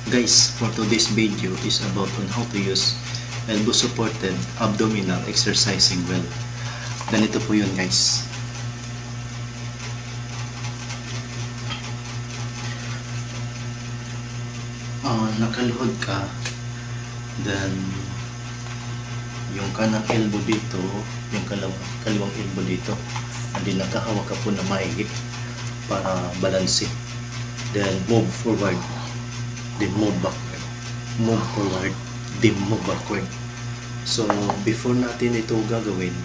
Guys, for today's video is about on how to use elbow supported abdominal exercising well. Ganito po yun, guys. Nakaluhod ka, then yung kanang elbow dito, yung kaliwang elbow dito, hindi nakahawak ka po na mahigit para balanse. Then move forward, then move backward, move forward, then move backward. So before natin ito gagawin,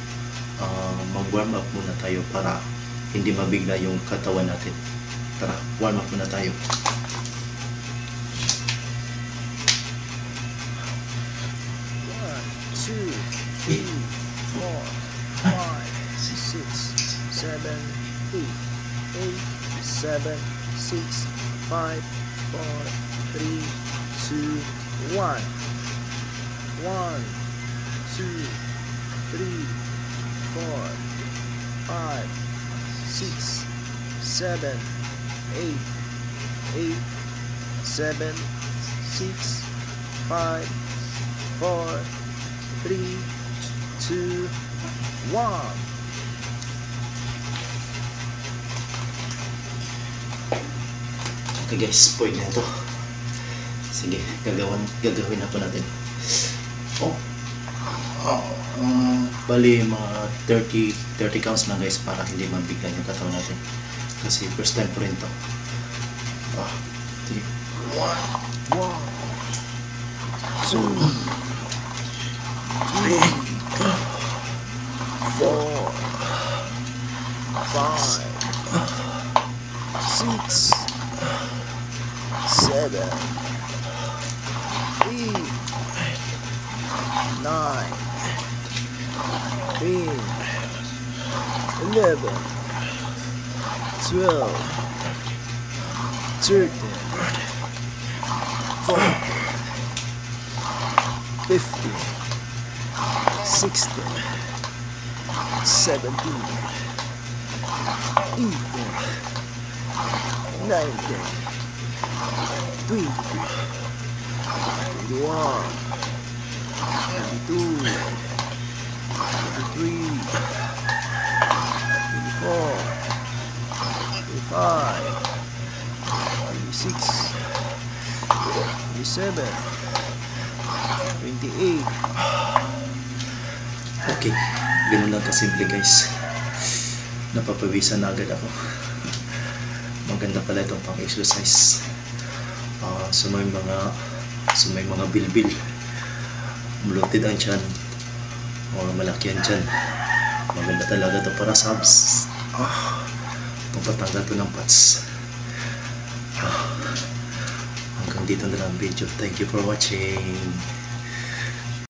mag-warm up muna tayo para hindi mabigla yung katawan natin. Tara, warm up muna tayo. 2, 3, 4, 5, 6, 7, 8, 7, 6, 5, 4, 3, 2, 1. 1, 2, 3, 4, 5, 6, 7, 8, 7, 6, 5, 4, 3, 2, 1. Okay guys, point na ito. Sige, gagawin na po natin. Bali mga 30 counts lang guys para hindi mabigla yung katawan natin. Kasi first time po rin ito. 1, 2, 3, 4, 5, 6, 7, 8, 9, 10, 11, 12, 13, 14, 15, 16, 17, 18, 19, 20, 21, 22, 23, 24, 25, 26, 27, 28. Okay, ganun lang kasimple guys. Napapawisan na agad ako. Maganda pala itong pang-exercise. Sa may mga bilbil, bloated ang tiyan, malaki ang tiyan, maganda talaga ito para sa abs. Pampatanggal ko ng fats. Hanggang dito na lang video. Thank you for watching.